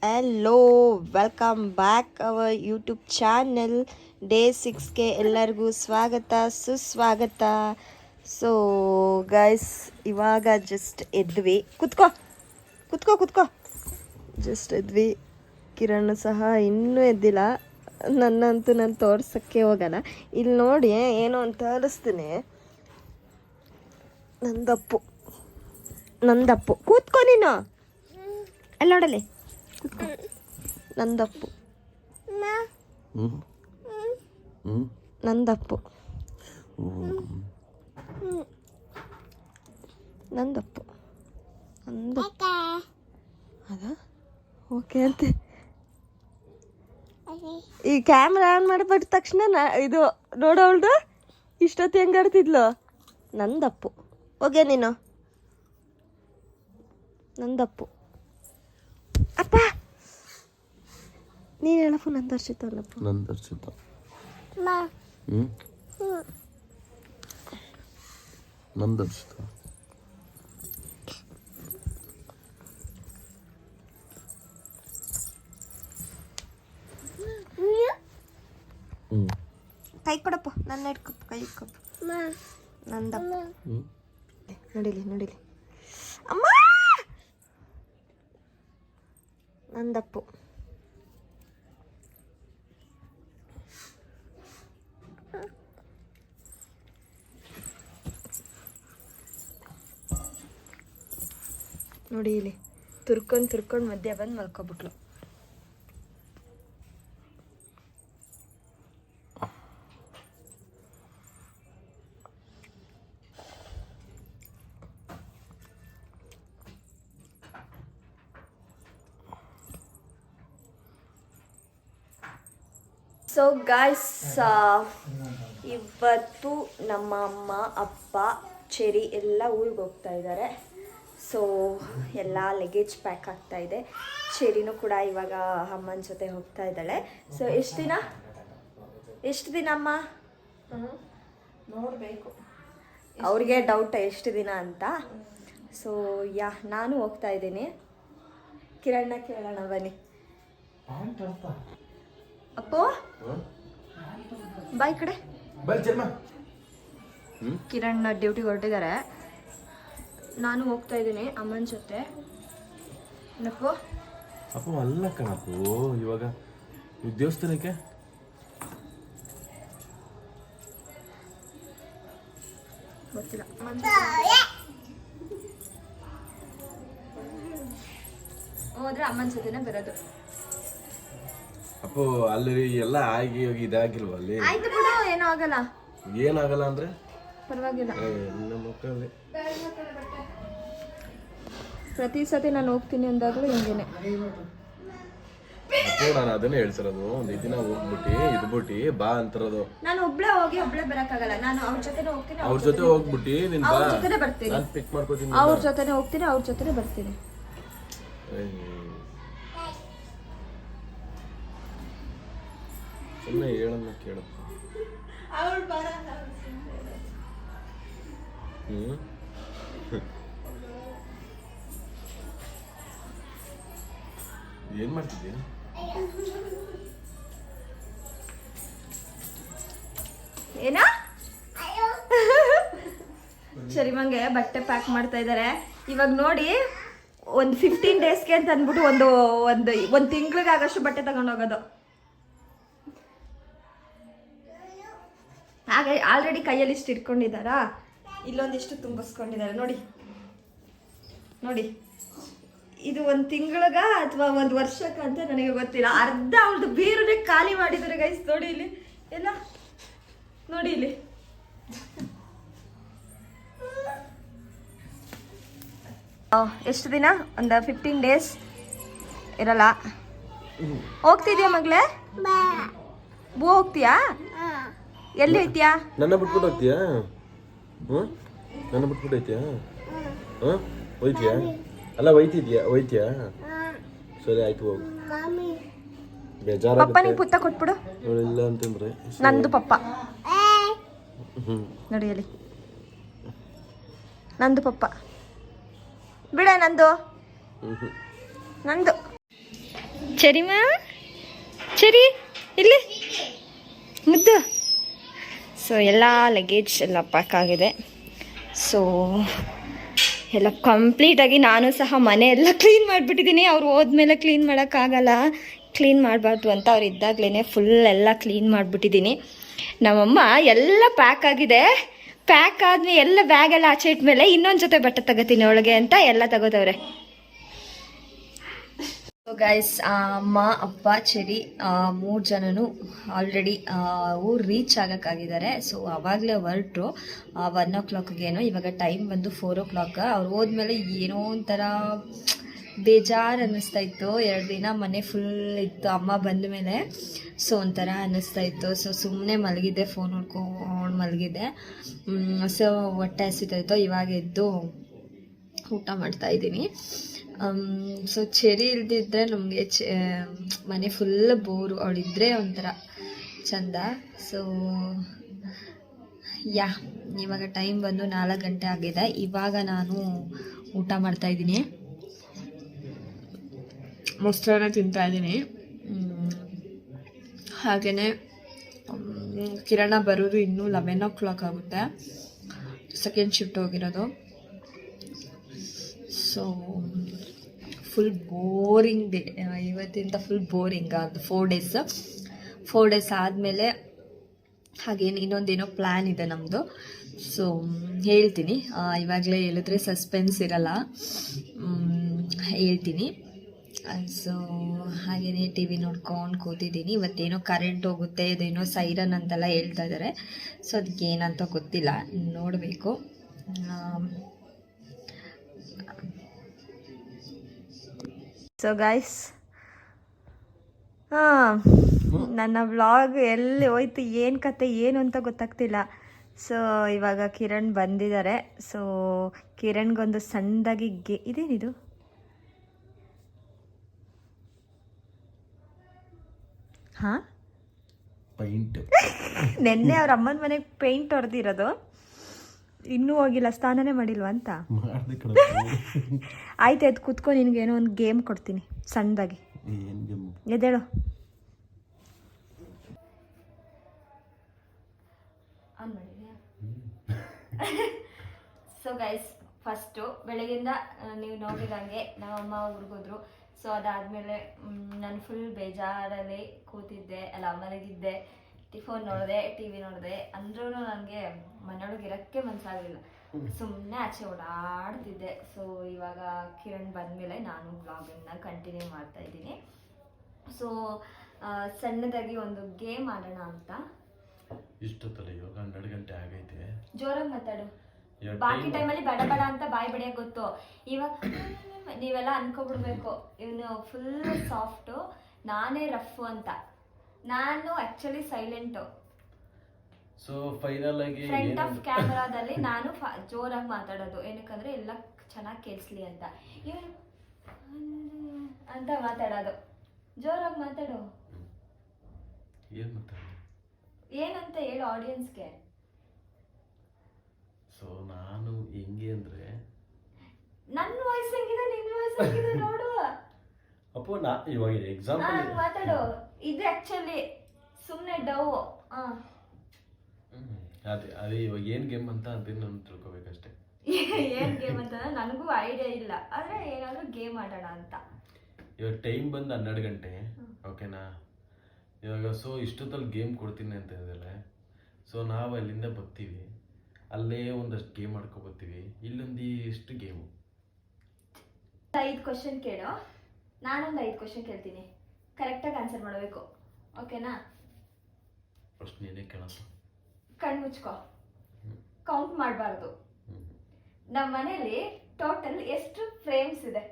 Hello, welcome back our YouTube channel day 6ಗೆ ಎಲ್ಲರಿಗೂ ಸ್ವಾಗತ ಸುಸ್ವಾಗತ. ಸೊ ಗೈಸ್, ಇವಾಗ ಜಸ್ಟ್ ಎದ್ವಿ. ಕುತ್ಕೋ ಜಸ್ಟ್ ಎದ್ವಿ. ಕಿರಣ್ ಸಹ ಇನ್ನೂ ಎದ್ದಿಲ್ಲ. ನನ್ನಂತೂ ನಾನು ತೋರ್ಸೋಕ್ಕೆ ಹೋಗಲ್ಲ. ಇಲ್ಲಿ ನೋಡಿ ಏನೋ ಅಂತ ತೋರಿಸ್ತೀನಿ. ನಂದಪ್ಪು ಕೂತ್ಕೋ ನೀನು. ಅಲ್ಲಿ ನೋಡಲಿ, ಕೂತ್ಕೋ. ನಂದಪ್ಪು ನಂದಪ್ಪು ನಂದಪ್ಪು ಅದ ಓಕೆ ಅಂತೆ. ಈ ಕ್ಯಾಮ್ರಾ ಆನ್ ಮಾಡಿಬಿಟ್ಟ ತಕ್ಷಣ ಇದು ನೋಡೋಳ್ದು ಇಷ್ಟೊತ್ತು ಹೆಂಗಾಡ್ತಿದ್ಲು. ನಂದಪ್ಪು ಹೋಗ್ಯ ನೀನು. ನಂದಪ್ಪು ಅಪ್ಪ ನೀನು ಹೇಳಪ್ಪು. ನಂದರ್ಶಿತ ಅಲ್ಲಪ್ಪ, ನಂದರ್ಶಿತ. ನಂದರ್ಶಿತ ಕೈ ಕೊಡಪ್ಪ. ನನ್ನ ಇಟ್ಕೊಪ್ಪ, ಕೈ ಇಟ್ಕೊಪ್ಪ. ನಂದಪ್ಪ ನಡಿಲಿ ಅಮ್ಮ. ನಂದಪ್ಪು ನೋಡಿ, ಇಲ್ಲಿ ತುರ್ಕೊಂಡು ಮಧ್ಯ ಬಂದು ಮಲ್ಕೊಬಿಟ್ಲು. ಸೊ ಗಾಯ್ಸ್, ಇವತ್ತು ನಮ್ಮ ಅಮ್ಮ ಅಪ್ಪ ಚೆರಿ ಎಲ್ಲ ಊರಿಗೆ ಹೋಗ್ತಾ ಇದ್ದಾರೆ. ಸೊ ಎಲ್ಲ ಲಗೇಜ್ ಪ್ಯಾಕ್ ಆಗ್ತಾ ಇದೆ. ಚೆರಿನೂ ಕೂಡ ಇವಾಗ ಅಮ್ಮನ ಜೊತೆ ಹೋಗ್ತಾ ಇದ್ದಾಳೆ. ಸೊ ಎಷ್ಟು ದಿನ ಅಮ್ಮ? ನೋಡಬೇಕು, ಅವ್ರಿಗೆ ಡೌಟ್ ಎಷ್ಟು ದಿನ ಅಂತ. ಸೊ ನಾನು ಹೋಗ್ತಾ ಇದ್ದೀನಿ. ಕಿರಣ್ಣ ಕೇಳೋಣ ಬನ್ನಿ. ಅಪ್ಪೋ ಬಾಯ್ ಕಡೆ. ಕಿರಣ್ ಡ್ಯೂಟಿಗೆ ಹೊರಟಿದ್ದಾರೆ. ನಾನು ಹೋಗ್ತಾ ಇದ್ದೀನಿ ಅಮ್ಮನ ಜೊತೆ. ಅಪ್ಪ ಅಲ್ಲ ಕಣಪ್ಪು, ಇವಾಗ ದೇವಸ್ಥಾನಕ್ಕೆ ಗೊತ್ತಿಲ್ಲ. ಹೋದ್ರೆ ಅಮ್ಮನ ಜೊತೆನೆ ಬರೋದು. ಅಪ್ಪು ಅಲ್ಲಿ ಎಲ್ಲ ಆಗಿ ಹೋಗಿ ಇದಾಗಿಲ್ವ ಅಲ್ಲಿ? ಆಯ್ತು ಬಿಡು, ಏನೂ ಆಗಲ್ಲ. ಏನಾಗಲ್ಲ ಅಂದ್ರೆ ಪರವಾಗಿಲ್ಲ. ನಮ್ಮ ಮಕ್ಕಳಲ್ಲಿ ಪ್ರತಿ ಸತಿ ನಾನು ಹೋಗ್ತೀನಿ ಅಂದಾಗಲೂ ಹಿಂಗೇನೆ. ನಾನು ಅದನ್ನೇ ಹೇಳ್ಸಿರೋದು. ಒಂದು ದಿನ ಹೋಗ್ಬಿಟ್ಟು ಇದ್ಬಿಟ್ಟು ಬಾ ಅಂತಿರೋದು. ನಾನು ಒಬ್ಳೆ ಹೋಗಿ ಒಬ್ಳೆ ಬರಕ್ಕಾಗಲ್ಲ. ನಾನು ಅವ್ರ ಜೊತೆನೆ ಹೋಗ್ತೀನಿ. ಅವ್ರ ಜೊತೆ ಹೋಗ್ಬಿಟ್ಟು ನೀನ್ ಬಾ, ಅವ್ರ ಜೊತೆನೆ ಬರ್ತೀನಿ. ನಾನು ಪಿಕ್ ಮಾಡ್ಕೊತೀನಿ. ಅವ್ರ ಜೊತೆನೆ ಹೋಗ್ತೀನಿ, ಅವ್ರ ಜೊತೆನೆ ಬರ್ತೀನಿ. ಸುಮ್ಮನೆ ಹೇಳನ್ನ ಕೇಳಪ್ಪ. ಏನ್ ಮಾಡ್ತಿದ್ದೀಯ? ಏನ ಶರಿಮಂಗೆ ಬಟ್ಟೆ ಪ್ಯಾಕ್ ಮಾಡ್ತಾ ಇದ್ದಾರೆ. ಇವಾಗ ನೋಡಿ, ಒಂದು 15 ಡೇಸ್ಗೆ ಅಂತ ಅಂದ್ಬಿಟ್ಟು ಒಂದು ತಿಂಗಳಿಗೆ ಆಗಷ್ಟು ಬಟ್ಟೆ ತಗೊಂಡೋಗೋದು. ಹಾಗೆ ಆಲ್ರೆಡಿ ಕೈಯಲ್ಲಿ ಇಷ್ಟು ಇಟ್ಕೊಂಡಿದ್ದಾರಾ, ಇಲ್ಲೊಂದಿಷ್ಟು ತುಂಬಿಸ್ಕೊಂಡಿದ್ದಾರೆ. ನೋಡಿ ಇದು ಒಂದು ತಿಂಗಳಿಗ ಅಥವಾ ಒಂದು ವರ್ಷಕ್ಕಂತ ನನಗೆ ಗೊತ್ತಿಲ್ಲ. ಅರ್ಧ ಅವ್ರದ್ದು ಬೀರುನೇ ಖಾಲಿ ಮಾಡಿದ್ದಾರೆ ಗೈಸ್. ನೋಡಿ ಇಲ್ಲಿ ಎಲ್ಲ ನೋಡಿ, ಇಲ್ಲಿ ಎಷ್ಟು ದಿನ? ಒಂದು 15 ಡೇಸ್ ಇರಲ್ಲ. ಹೋಗ್ತಿದ್ಯಾ ಮಗಳೇ? ಹೋಗ್ತೀಯಾ? ಎಲ್ಲಿ ಹೋಯ್ತೀಯಾ? ನನ್ನ ಬಿಟ್ಬಿಟ್ಟು ಹೋಗ್ತೀಯಾ? ನನ್ನ ಬಿಟ್ಬಿಟ್ಟು ಹೋಯ್ತೀಯಾ? ಹೋಯ್ತೀಯಾ? ಅಲ್ಲ ಹೋಯ್ತೀಯಾ? ಸರಿ ಆಯ್ತು, ಹೋಗು. ಪಪ್ಪ ನಿಂಗೆ ಪುತ್ತ ಕೊಟ್ಬಿಡು. ಇಲ್ಲ ಅಂತಂದ್ರೆ ನಂದು ಪಪ್ಪ ನೋಡಿ ಅಲ್ಲಿ, ನಂದು ಪಪ್ಪ ಬಿಡ. ನಂದು ಚರಿಮಾ ಚರಿ ಇಲ್ಲಿ ಮುದ್ದು. ಸೊ ಎಲ್ಲ ಲಗೇಜ್ ಎಲ್ಲ ಪ್ಯಾಕ್ ಆಗಿದೆ. ಸೊ ಎಲ್ಲ ಕಂಪ್ಲೀಟಾಗಿ ನಾನು ಸಹ ಮನೆ ಎಲ್ಲ ಕ್ಲೀನ್ ಮಾಡಿಬಿಟ್ಟಿದ್ದೀನಿ. ಅವ್ರು ಹೋದ್ಮೇಲೆ ಕ್ಲೀನ್ ಮಾಡೋಕ್ಕಾಗಲ್ಲ, ಕ್ಲೀನ್ ಮಾಡಬಾರ್ದು ಅಂತ ಅವ್ರು ಇದ್ದಾಗಲೇ ಫುಲ್ ಎಲ್ಲ ಕ್ಲೀನ್ ಮಾಡಿಬಿಟ್ಟಿದ್ದೀನಿ. ನಮ್ಮಮ್ಮ ಎಲ್ಲ ಪ್ಯಾಕ್ ಆಗಿದೆ. ಪ್ಯಾಕ್ ಆದ್ಮೇಲೆ ಎಲ್ಲ ಬ್ಯಾಗೆಲ್ಲ ಆಚೆ ಇಟ್ಮೇಲೆ ಇನ್ನೊಂದು ಜೊತೆ ಬಟ್ಟೆ ತಗೋತೀನಿ ಒಳಗೆ ಅಂತ ಎಲ್ಲ ತಗೋತವ್ರೆ. ಸೊ ಗೈಸ್, ಅಮ್ಮ ಅಪ್ಪ ಚೆರಿ 3 ಜನನು ಆಲ್ರೆಡಿ ಊರು ರೀಚ್ ಆಗೋಕ್ಕಾಗಿದ್ದಾರೆ. ಸೊ ಆವಾಗಲೇ ಹೊರಟರು 1 o'clockಗೇನೋ. ಇವಾಗ ಟೈಮ್ ಬಂದು 4 o'clock. ಅವ್ರು ಹೋದ್ಮೇಲೆ ಏನೋ ಒಂಥರ ಬೇಜಾರು ಅನ್ನಿಸ್ತಾ ಇತ್ತು. 2 ದಿನ ಮನೆ ಫುಲ್ ಇತ್ತು ಅಮ್ಮ ಬಂದ ಮೇಲೆ. ಸೊ ಒಂಥರ ಅನ್ನಿಸ್ತಾ ಇತ್ತು. ಸೊ ಸುಮ್ಮನೆ ಮಲಗಿದ್ದೆ, ಫೋನ್ ನೋಡ್ಕೊಂಡು ಮಲಗಿದ್ದೆ. ಸೊ ಹೊಟ್ಟೆ ಹಸಿತಾಯಿತ್ತು. ಇವಾಗ ಎದ್ದು ಊಟ ಮಾಡ್ತಾಯಿದ್ದೀನಿ. ಸೊ ಚೆರಿ ಇಲ್ದಿದ್ರೆ ನಮಗೆ ಮನೆ ಫುಲ್ ಬೋರು. ಅವಳಿದ್ರೆ ಒಂಥರ ಚಂದ. ಸೊ ಇವಾಗ ಟೈಮ್ ಬಂದು 4 ಗಂಟೆ ಆಗಿದೆ. ಇವಾಗ ನಾನು ಊಟ ಮಾಡ್ತಾಯಿದ್ದೀನಿ, ಮೊಸರನ್ನ ತಿಂತಾಯಿದ್ದೀನಿ. ಹಾಗೆಯೇ ಕಿರಣ ಬರೋದು ಇನ್ನೂ 11 o'clock ಆಗುತ್ತೆ. ಸೆಕೆಂಡ್ ಶಿಫ್ಟ್ ಹೋಗಿರೋದು. ಸೊ ಫುಲ್ ಬೋರಿಂಗ್ ಡೇ ಇವತ್ತಿಂದ. ಫುಲ್ ಬೋರಿಂಗ್ ಅದು 4 ಡೇಸ್ ಆದಮೇಲೆ ಹಾಗೇನು ಇನ್ನೊಂದೇನೋ ಪ್ಲ್ಯಾನ್ ಇದೆ ನಮ್ಮದು. ಸೊ ಹೇಳ್ತೀನಿ, ಇವಾಗಲೇ ಹೇಳಿದ್ರೆ ಸಸ್ಪೆನ್ಸ್ ಇರಲ್ಲ, ಹೇಳ್ತೀನಿ. ಸೊ ಹಾಗೆಯೇ ಟಿ ವಿ ನೋಡ್ಕೊಂಡು ಕೂತಿದ್ದೀನಿ. ಇವತ್ತೇನೋ ಕರೆಂಟ್ ಹೋಗುತ್ತೆ, ಅದೇನೋ ಸೈರನ್ ಅಂತೆಲ್ಲ ಹೇಳ್ತಾ ಇದ್ದಾರೆ. ಸೊ ಅದಕ್ಕೆ ಏನಂತ ಗೊತ್ತಿಲ್ಲ, ನೋಡಬೇಕು. ಸೊ ಗೈಸ್, ನನ್ನ ವ್ಲಾಗ್ ಎಲ್ಲಿ ಹೋಯ್ತು, ಏನು ಕತೆ ಏನು ಅಂತ ಗೊತ್ತಾಗ್ತಿಲ್ಲ. ಸೊ ಇವಾಗ ಕಿರಣ್ ಬಂದಿದ್ದಾರೆ. ಸೊ ಕಿರಣ್ಗೊಂದು ಸಣ್ಣದಾಗಿ ಇದೇನಿದು, ಹಾಂ ಪೈಂಟ್. ನೆನ್ನೆ ಅವ್ರ ಅಮ್ಮನ ಮನೆಗೆ ಪೇಂಟ್ ಹೊಡೆದಿರೋದು, ಇನ್ನೂ ಹೋಗಿಲ್ಲ, ಸ್ನಾನನೇ ಮಾಡಿಲ್ವ ಅಂತ. ಆಯ್ತು, ಅದು ಕೂತ್ಕೊಂಡು ನಿನಗೇನೋ ಒಂದು ಗೇಮ್ ಕೊಡ್ತೀನಿ ಸಣ್ಣದಾಗಿ. ಎದ್ದೇಳು. ಸೊ ಗೈಸ್, ಫಸ್ಟು ಬೆಳಗಿಂದ ನೀವು ನೋಡಿದಂಗೆ ನಮ್ಮಮ್ಮ ಊರಿಗೋದ್ರು. ಸೊ ಅದಾದಮೇಲೆ ನಾನು ಫುಲ್ ಬೇಜಾರಲ್ಲಿ ಕೂತಿದ್ದೆ, ಅಲ್ಲ ಮಲಗಿದ್ದೆ, ಫೋನ್ ನೋಡಿದೆ, ಟಿ ವಿ ನೋಡಿದೆ. ಅಂದ್ರೂ ನನಗೆ ಮನೆಯೊಳಗೆ ಇರೋಕ್ಕೆ ಮನಸ್ಸಾಗಲಿಲ್ಲ, ಸುಮ್ಮನೆ ಆಚೆ ಓಡಾಡ್ತಿದ್ದೆ. ಸೊ ಇವಾಗ ಕಿರಣ್ ಬಂದಮೇಲೆ ನಾನು ಬ್ಲಾಗನ್ನು ಕಂಟಿನ್ಯೂ ಮಾಡ್ತಾಯಿದ್ದೀನಿ. ಸೊ ಸಣ್ಣದಾಗಿ ಒಂದು ಗೇಮ್ ಆಡೋಣ ಅಂತ. ಇಷ್ಟೊತ್ತಲ್ಲ, ಇವಾಗ 12 ಗಂಟೆ ಆಗೈತೆ. ಜೋರಾಗಿ ಮಾತಾಡು. ಬಾಕಿ ಟೈಮಲ್ಲಿ ಬಡ ಬಡ ಅಂತ ಬಾಯಿ ಬಡಿಯೋಕೆ ಗೊತ್ತು. ಇವಾಗ ನೀವೆಲ್ಲ ಅನ್ಕೊಬಿಡ್ಬೇಕು ಇವನು ಫುಲ್ ಸಾಫ್ಟು, ನಾನೇ ರಫು ಅಂತ. ನಾನು ಆಕ್ಚುಲಿ ಸೈಲೆಂಟು. ಸೊ ಫೈನಲ್ ಆಗಿ ಫ್ರಂಟ್ ಆಫ್ ಕ್ಯಾಮರಾದಲ್ಲಿ ನಾನು ಜೋರಾಗಿ ಮಾತಾಡೋದು, ಏನಕ್ಕಂದ್ರೆ ಎಲ್ಲ ಚೆನ್ನಾಗಿ ಕೇಳಿಸ್ಲಿ ಅಂತ. ಇವನು ಅಂತ ಮಾತಾಡೋದು. ಜೋರಾಗಿ ಮಾತಾಡು. ಏನಂತ ಹೇಳು ಆಡಿಯನ್ಸ್ಗೆ. ಸೊ ನಾನು ಹೆಂಗೆ ಅಂದ್ರೆ, ನನ್ನ ವಾಯ್ಸ್ ಹೆಂಗಿದೆ, ನಿನ್ನ ವಾಯ್ಸ್ ಹೆಂಗಿದೆ ನೋಡು. ಅಪ್ಪೋ ಇವಾಗ ಎಕ್ಸಾಂಪಲ್ ಮಾತಾಡು. ಇದು ಆಕ್ಚುಲಿ ಸುಮ್ಮನೆ ಡವ್. ಅದೇ ಇವಾಗ ಏನ್ ಗೇಮ್ ಅಂತ ಅದನ್ನ ನಾನು ತಿಳ್ಕೊಬೇಕಷ್ಟೇ. ಏನ್ ಗೇಮ್ ಅಂತ ನನಗೂ ಐಡಿಯಾ ಇಲ್ಲ, ಆದ್ರೆ ಏನಾದ್ರೂ ಗೇಮ್ ಆಡೋಣ ಅಂತ. ಇವಾಗ ಟೈಮ್ ಬಂದು 12 ಗಂಟೆ, ಓಕೆನಾ? ಇವಾಗ ಸೊ ಇಷ್ಟೊತ್ತಲ್ಲಿ ಗೇಮ್ ಕೊಡ್ತೀನಿ ಅಂತ ಹೇಳಿದ್ರೆ, ಸೊ ನಾವು ಅಲ್ಲಿಂದ ಬರ್ತೀವಿ, ಅಲ್ಲೇ ಒಂದಷ್ಟು ಗೇಮ್ ಆಡ್ಕೊಬರ್ತೀವಿ. ಇಲ್ಲೊಂದು ಎಷ್ಟು ಗೇಮು. 5 ಕ್ವಶನ್ ಕೇಳು, ನಾನೊಂದು 5 ಕ್ವಶನ್ ಕೇಳ್ತೀನಿ, ಕರೆಕ್ಟಾಗಿ ಆನ್ಸರ್ ಮಾಡಬೇಕು, ಓಕೆನಾ? ಫಸ್ಟ್ ನೀನೇ ಕೇಳಪ್ಪ. ಕಣ್ಣು ಮುಚ್ಕೋ, ಕೌಂಟ್ ಮಾಡಬಾರ್ದು. ನಮ್ಮ ಮನೇಲಿ ಟೋಟಲ್ ಎಷ್ಟು ಫ್ರೇಮ್ಸ್ ಇದೆ?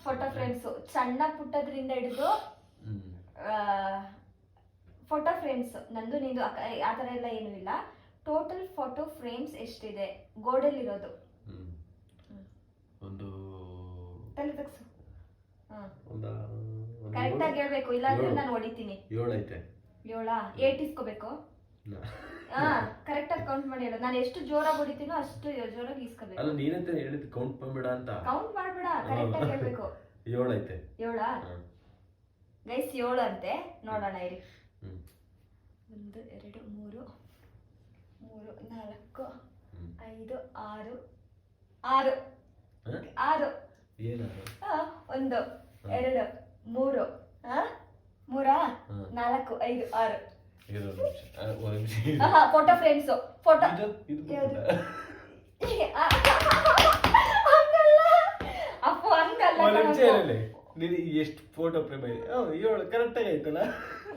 ಫೋಟೋ ಫ್ರೇಮ್ಸ್, ಸಣ್ಣ ಪುಟ್ಟದ್ರಿಂದ ಹಿಡಿದು ಫೋಟೋ ಫ್ರೇಮ್ಸ್, ನಂದು ನಿಂದು ಆ ಥರ ಎಲ್ಲ ಏನೂ ಇಲ್ಲ. ಟೋಟಲ್ ಫೋಟೋ ಫ್ರೇಮ್ಸ್ ಎಷ್ಟಿದೆ ಗೋಡೆಲಿರೋದು? ಒಂದು ತಲೆ ತಗ್ಸು. ಕರೆಕ್ಟಾಗಿ ಹೇಳ್ಬೇಕು, ಇಲ್ಲಾಂದ್ರೆ ನಾನು ಹೊಡಿತೀನಿ. 7 ಐತೆ. 7 8 ಇಸ್ಕೋಬೇಕು. ಹಾ ಕರೆಕ್ಟಾಗಿ ಕೌಂಟ್ ಮಾಡಿ ಹೇಳು. ನಾನು ಎಷ್ಟು ಜೋರಾಗಿ ಹೊಡಿತೀನೋ ಅಷ್ಟು ಜೋರಾಗಿ ಈಸ್ಕೋಬೇಕು. ಅಲ್ಲ ನೀನಂತ ಹೇಳಿದ್ ಕೌಂಟ್ ಮಾಡ್ಬೇಡ ಅಂತ. ಕೌಂಟ್ ಮಾಡ್ಬೇಡ, ಕರೆಕ್ಟಾಗಿ ಹೇಳ್ಬೇಕು. 7 ಐತೆ. 7 ಗೈಸ್ 7 ಅಂತೆ. ನೋಡೋಣ ಇರಿ. 1 2 3 4 5 6 6 ಏನದು? 1 2 3 3 4 5 6 ಫೋಟೋ ಫ್ರೇಮ್ಸ್. ಫೋಟೋ ಅಪ್ಪು ಹಂಗಲ್ಲ. ಎಷ್ಟು ಫೋಟೋ ಫ್ರೇಮ್ ಐತೆ? ಕರೆಕ್ಟ್ ಆಗಿ ಐತಲ್ಲ.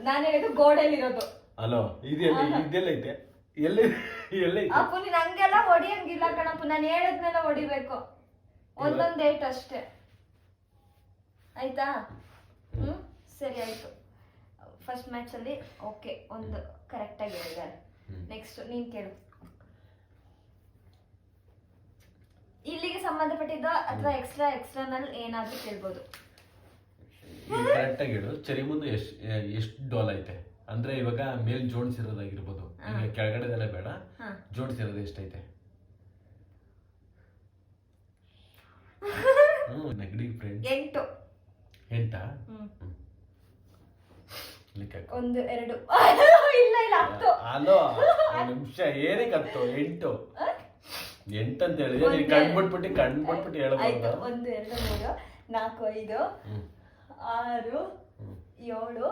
ನಾನು ಹೇಳಿದ್ದು ಗೋಡೆಯಲ್ಲಿ ಇರೋದು. ಅಲೋ ಇದೆಲ್ಲ ಐತೆ. ಎಲ್ಲೈತೆ ಅಪ್ಪು ನೀನ್ ಹಂಗೆಲ್ಲ ಹೊಡಿಯಂಗಿಲ್ಲ ಕಣಪ್ಪು. ನಾನು ಹೇಳದ್ಮೇಲೆ ಹೊಡಿಬೇಕು. ಒಂದೊಂದು ಏಟ್ ಅಷ್ಟೇ ಆಯ್ತಾ? ಸರಿ ಆಯ್ತು. ಫಸ್ಟ್ ಮ್ಯಾಚ್ ಅಲ್ಲಿ ಓಕೆ, ಒಂದು ಕರೆಕ್ಟ್ ಆಗಿ ಹೇಳಿದ್ದಾರೆ. ನೆಕ್ಸ್ಟ್ ನೀನ್ ಕೇಳು. ಇಲ್ಲಿಗೆ ಸಂಬಂಧಪಟ್ಟಿದ್ದ ಅಥವಾ ಎಕ್ಸ್ಟರ್ನಲ್ ಏನಾದ್ರೂ ಕೇಳ್ಬೋದು. ಕರೆಕ್ಟ್ ಆಗಿ ಹೇಳು. ಚರಿ ಮುಂದೆ ಎಷ್ಟು ಡೋಲ್ ಐತೆ ಅಂದ್ರೆ ಇವಾಗ ಮೇಲ್ ಜೋಡಿಸಿರೋದಾಗಿರ್ಬೋದು, ಕೆಳಗಡೆದೆಲ್ಲ ಬೇಡ, ಜೋಡಿಸಿರೋದು ಎಷ್ಟೈತೆ? ನೆಗಡಿ ಫ್ರೆಂಡ್ 8. 8 1 2 ಇಲ್ಲ 10. ಅಲೋ ನಿಮಿಷ ಏನಕ್ಕೆ 10? 8 ಅಂತ ಹೇಳಿದ್ರೆ ನೀನು ಕಣ್ಬಿಟ್ಬಿಟ್ಟು ಹೇಳ್ಬೋದು. 1 2 3 4 5 6 7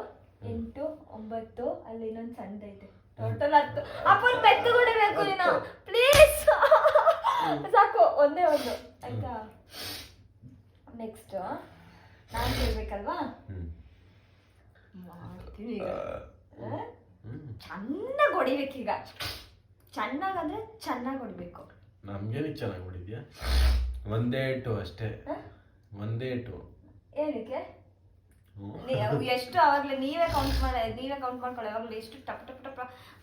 8 9 ಅಲ್ಲಿ ಇನ್ನೊಂದು ಸಣ್ಣದೈತೆ. ಟೋಟಲ್ 10. ಅಪ್ಪನ ಬೆಕ್ಕು ಹೊಡಿಬೇಕು ನೀನು ಪ್ಲೀಸ್. ಸಾಕು, ಒಂದೇ ಒಂದು ಆಯ್ತಾ? ನೆಕ್ಸ್ಟ್ ನಾನು ಕೇಳ್ಬೇಕಲ್ವಾ? ಮಾಡ್ತೀವಿ ಈಗ. ಚೆನ್ನಾಗಿ ಹೊಡಿಬೇಕೀಗ. ಚೆನ್ನಾಗಂದ್ರೆ ಚೆನ್ನಾಗಿ ಹೊಡಿಬೇಕು. ನಮ್ಗೇನಿಗೆ ಚೆನ್ನಾಗಿ ಹೊಡಿದ್ಯಾ? ಒಂದೇ ಏಟು ಅಷ್ಟೇ. ಒಂದೇ ಏಟು ಏನಕ್ಕೆ? ಎಷ್ಟು ಅವಾಗ್ಲೇ ನೀವೇ ಕೌಂಟ್ ಮಾಡ್ಕೊಳ್ಳಿ. ಅವಾಗ್ಲೇ ಎಷ್ಟು ಟಪ್ ಟಪ್ ಟಪ್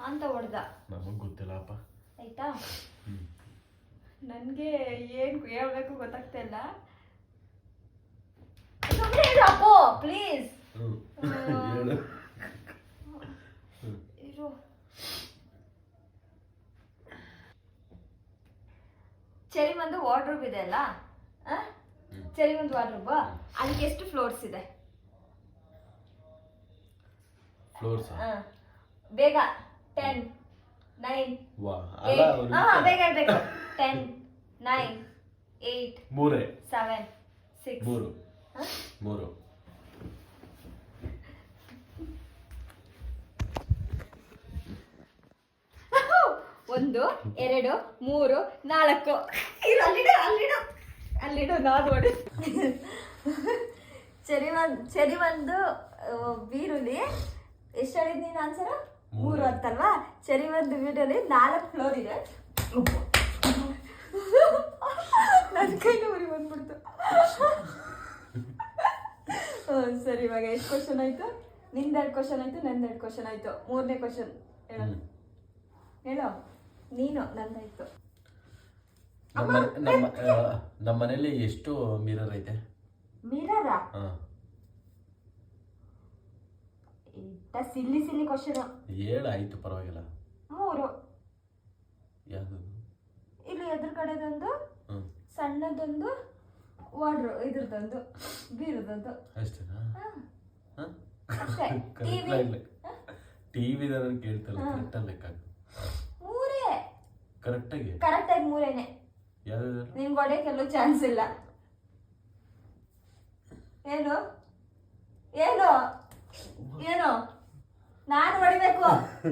ಅಂತ ಹೊಡೆದ. ನಮಗ್ ಗೊತ್ತಿಲ್ಲಪ್ಪ ಆಯ್ತಾ? ನನ್ಗೆ ಏನ್ ಹೇಳ್ಬೇಕು ಗೊತ್ತಾಗ್ತಾ ಇಲ್ಲ. ಅಪ್ಪೋ ಪ್ಲೀಸ್ ಇರು. ಚೆರಿ ಒಂದು ವಾರ್ಡ್ರೋಬ್ ಇದೆ ಅಲ್ಲ, ಚೆರಿ ಒಂದು ವಾರ್ಡ್ರೋಬ್, ಅದಕ್ಕೆ ಎಷ್ಟು ಫ್ಲೋರ್ಸ್ ಇದೆ? ಫ್ಲೋರ್ಸ್ ಬೇಗ. 10 9 ಬೇಗ ಹೇಳ್ಬೇಕು. 10 9 8 7 6 3 1 2 3 4 ಅಲ್ಲಿಡು ನಾನು ನೋಡಿ. ಚೆರಿ ಒಂದು ಬೀರುಲಿ ಎಷ್ಟು ಹೇಳಿದ್ ನೀನು ಆನ್ಸರ್? 3 ಅಂತಲ್ವಾ? ಚೆರಿ ಒಂದು ಬೀರಲ್ಲಿ 4 ಫ್ಲೋರ್ ಇದೆ. ನನ್ನ ಕೈಲಿ ಉರಿ ಬಂದ್ಬಿಡ್ತು. ಸರಿ, ಇವಾಗ ಎಷ್ಟು ಕ್ವಶನ್ ಆಯ್ತು? ನಿಂದ 2 ಕ್ವಶನ್ ಆಯ್ತು, ನಂದು 2 ಕ್ವಶನ್ ಆಯ್ತು. 3ನೇ ಕ್ವಶನ್ ಹೇಳೋ ನೀನು. ನಂದಾಯ್ತು. ನಮ್ಮ ಮನೇಲಿ ಎಷ್ಟು ಮಿರರ್ ಐತೆ? ಮಿರರಾ? ಸಿಲ್ಲಿ ಕ್ವಶನ್. 7 ಆಯ್ತು, ಪರವಾಗಿಲ್ಲ. 3 ಯಾವುದು? ಇಲ್ಲಿ ಎದುರು ಕಡೆದೊಂದು, ಸಣ್ಣದೊಂದು, ವಾಡ್ರು ಇದ್ರದೊಂದು, ಬೀರದೊಂದು. ಅಷ್ಟೇನಾ? ಟಿವಿ ಕೇಳ್ತಲ್ಲ, ಕರೆಕ್ಟಾಗಿ ಲೆಕ್ಕ. 3 ಕರೆಕ್ಟಾಗಿ 3ನೇ. ನಿಮ್ಗೆ ಹೊಡೆಯಕ್ಕೆ ಚಾನ್ಸ್ ಇಲ್ಲ. ಏನು ಏನು ಏನು ನಾನು ಹೊಡಿಬೇಕು?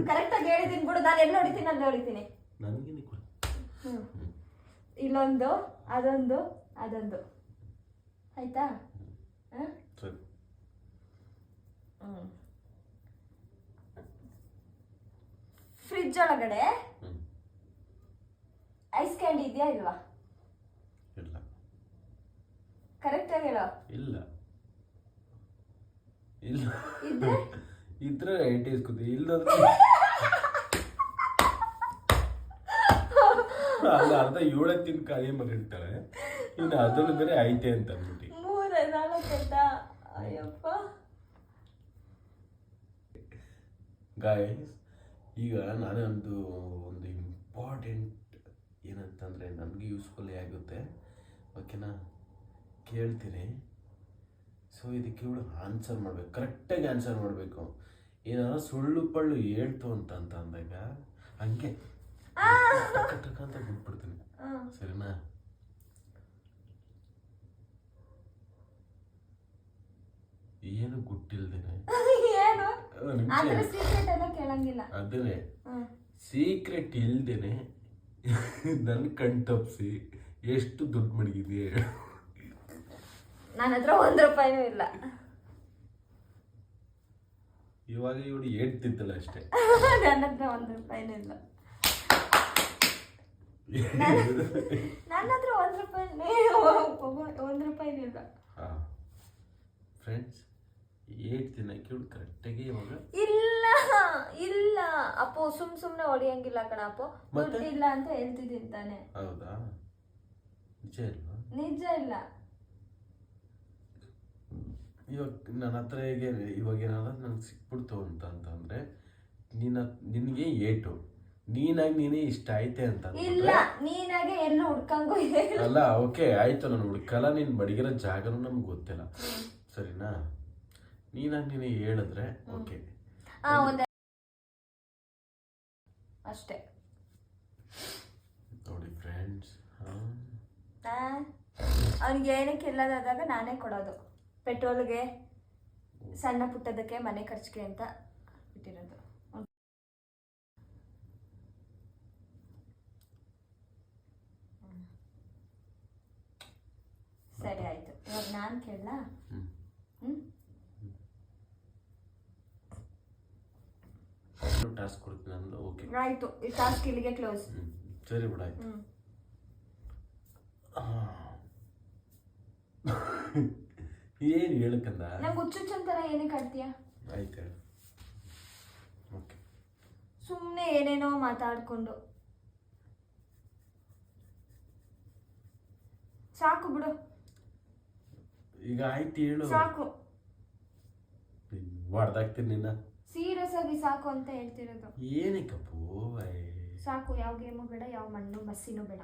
ಕರೆಕ್ಟಾಗಿ ಹೇಳಿದ್ದೀನಿ ಬಿಡು. ನಾನು ಎಲ್ಲಿ ಹೊಡಿತೀನಿ ಅಲ್ಲಿ ಹೊಡಿತೀನಿ. ಇಲ್ಲೊಂದು, ಅದೊಂದು, ಅದೊಂದು. ಆಯ್ತಾ? ಫ್ರಿಡ್ಜ್ ಒಳಗಡೆ ಐಸ್ ಕ್ಯಾಂಡಿ ಇದೆಯಾ ಇಲ್ವಾ? ಇಲ್ಲ. ಕರೆಕ್ಟಾಗಿ ಹೇಳೋ. ಇಲ್ಲ. ಇದ್ರೆ ಇದ್ರೆ ಐಟಿ ಇಸ್ಕೊತೀವಿ. ಇಲ್ಲದ್ರೆ ಅರ್ಧ 7 ತಿನ್ ಖಾಲಿ ಮಾಡಿರ್ತಾಳೆ. ಇನ್ನು ಅದ್ರಲ್ಲಿ ಬೇರೆ ಐತೆ ಅಂತ ಅಂದ್ಬಿಟ್ಟು 3 4 ಅಯ್ಯಪ್ಪ. ಗಾಯ್ಸ್, ಈಗ ನಾನು ಒಂದು ಇಂಪಾರ್ಟೆಂಟ್ ಏನಂತಂದರೆ ನನಗೆ ಯೂಸ್ಫುಲ್ ಆಗುತ್ತೆ, ಓಕೆನಾ? ಕೇಳ್ತೀನಿ. ಸೊ ಇದಕ್ಕೆ ಇವಳು ಆನ್ಸರ್ ಮಾಡಬೇಕು, ಕರೆಕ್ಟಾಗಿ ಆನ್ಸರ್ ಮಾಡಬೇಕು. ಏನಾದ್ರು ಸುಳ್ಳು ಪಳ್ಳು ಹೇಳ್ತು ಅಂತ ಅಂದಾಗ ಹಂಗೆ ಟಕ್ ಅಂತ ಬಿಟ್ಬಿಡ್ತೀನಿ, ಸರಿನಾ? ಏನು ಗುಟ್ಟಿಲ್ದೇನೆ ಏನು ಸೀಕ್ರೆಟ್ ಎಲ್ಲ ಕೇಳಂಗಿಲ್ಲ. ಅದನ್ನೇ ಸೀಕ್ರೆಟ್ ಇಲ್ದೇನೆ ನನ್ನ ಕಣ್ ತಪ್ಪಿಸಿ ಎಷ್ಟು ದುಡ್ಡು ಮಡಗಿದ್ಯೆ? ನನ್ನ ಹತ್ರ 1 ರೂಪಾಯಿನೂ ಇಲ್ಲ. ಇವಾಗ ಇವಳು ಹೇಳ್ತಿದ್ದಲ್ಲ ಅಷ್ಟೇ. ನನ್ನ ಹತ್ರ 1 ರೂಪಾಯಿನೂ ಇಲ್ಲ. ನನ್ನ ಹತ್ರ 1 ರೂಪಾಯಿನೂ ಇಲ್ಲ. ಫ್ರೆಂಡ್ಸ್, 8 ದಿನಕ್ಕೆ ಇವಳು ಕರೆಕ್ಟಾಗಿ ಇವಾಗ ಇಲ್ಲ ಅಪ್ಪು, ಸುಮ್ನೆ ಹೊಡಿಯಂಗಿಲ್ಲ ಕಣ ಅಪ್ಪು. ದುಡ್ಡು ಇಲ್ಲ ಅಂತ ಹೇಳ್ತಿದ್ದೀನಿ ತಾನೆ. ಹೌದಾ? ನಿಜ ಇಲ್ವಾ? ನಿಜ ಇಲ್ಲ. ಇವಾಗ ನನ್ನ ಹತ್ರ ಹೇಗೆ ಇವಾಗ ಏನಾದ್ರು ನಂಗೆ ಸಿಕ್ಬಿಡ್ತು ಅಂತಂದ್ರೆ ನಿನಗೆ ಏಟು, ನೀನೇ ಇಷ್ಟ ಐತೆ ಅಂತ ಇಲ್ಲ, ನೀನಾಗೆ ಎಲ್ಲೂ ಹುಡ್ಕಂಗೂ ಅಲ್ಲ. ಓಕೆ ಆಯ್ತು, ನಾನು ಹುಡ್ಕಲ್ಲ. ನೀನು ಮಡಗಿರೋ ಜಾಗನೂ ನಮ್ಗೆ ಗೊತ್ತಿಲ್ಲ, ಸರಿನಾ? ನೀನೇ ಹೇಳಿದ್ರೆ ಓಕೆ ಅಷ್ಟೇ. ನೋಡಿ ಫ್ರೆಂಡ್ಸ್, ಅವ್ನಿಗೆ ಏನಕ್ಕೆ ಇಲ್ಲದಾದಾಗ ನಾನೇ ಕೊಡೋದು. ಪೆಟ್ರೋಲ್ಗೆ, ಸಣ್ಣ ಪುಟ್ಟದಕ್ಕೆ, ಮನೆ ಖರ್ಚಿಗೆ ಅಂತ ಇಟ್ಟಿರೋದು. ಸರಿ ಆಯ್ತು, ಇವಾಗ ನಾನು ಕೇಳಲ್ಲ. ಟಾಸ್ಕ್ ಕೊಡ್ತೀನಿ ಅಂದ್ರೆ ಓಕೆ ಆಯ್ತು. ಈ ಟಾಸ್ಕ್ ಇಲ್ಲಿಗೆ ಕ್ಲೋಸ್. ಸರಿ ಬಿಡಾಯ್ತು. ಏನು ಹೇಳಕ್ಕಂದ? ನಂಗೆ ಹುಚ್ಚುಚ್ಚಂತರ ಏನಕ್ಕೆ ಆಡ್ತೀಯ? ಆಯ್ತು ಹೇಳು. ಓಕೆ, ಸುಮ್ಮನೆ ಏನೇನೋ ಮಾತಾಡ್ಕೊಂಡು ಸಾಕು ಬಿಡು. ಈಗ ಆಯ್ತು ಹೇಳು. ಸಾಕು, ಹೊಡೆದಾಕ್ತೀನಿ ನಿನ್ನ. ಸೀರಿಯಸ್ ಆಗಿ ಸಾಕು ಅಂತ ಹೇಳ್ತಿರೋದು. ಏನಕ್ಕಪ್ಪು? ಸಾಕು, ಯಾವ ಗೇಮು ಬೇಡ, ಯಾವ ಮಣ್ಣು ಮಸಿನೂ ಬೇಡ.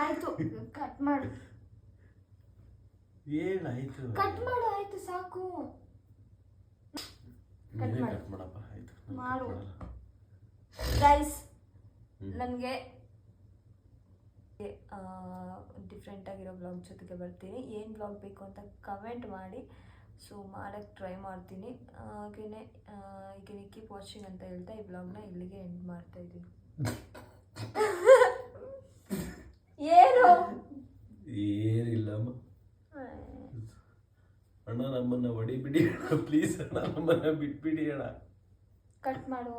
ಆಯ್ತು, ಕಟ್ ಮಾಡು. ಏನಾಯ್ತು? ಕಟ್ ಮಾಡು, ಆಯ್ತು ಸಾಕು. ಕಟ್ ಮಾಡಪ್ಪ, ಆಯ್ತು ಮಾಡು. ಗೈಸ್, ನನಗೆ ಡಿಫ್ರೆಂಟ್ ಆಗಿರೋ ಬ್ಲಾಗ್ ಜೊತೆಗೆ ಬರ್ತೀನಿ. ಏನು ಬ್ಲಾಗ್ ಬೇಕು ಅಂತ ಕಮೆಂಟ್ ಮಾಡಿ. ಸೊ ಮಾಡೋಕ್ಕೆ ಟ್ರೈ ಮಾಡ್ತೀನಿ. ಹಾಗೆಯೇ ಈಗ ಕೀಪ್ ವಾಚಿಂಗ್ ಅಂತ ಹೇಳ್ತಾ ಈ ಬ್ಲಾಗ್ನ ಇಲ್ಲಿಗೆ ಎಂಡ್ ಮಾಡ್ತಾ ಇದ್ದೀನಿ. ಏನು ಏನಿಲ್ಲಮ್ಮ ಅಣ್ಣ, ನಮ್ಮನ್ನ ಹೊಡಿಬಿಡಿ ಪ್ಲೀಸ್ ಅಣ್ಣ, ನಮ್ಮನ್ನ ಬಿಟ್ಬಿಡಿ ಅಣ್ಣ. ಕಟ್ ಮಾಡು.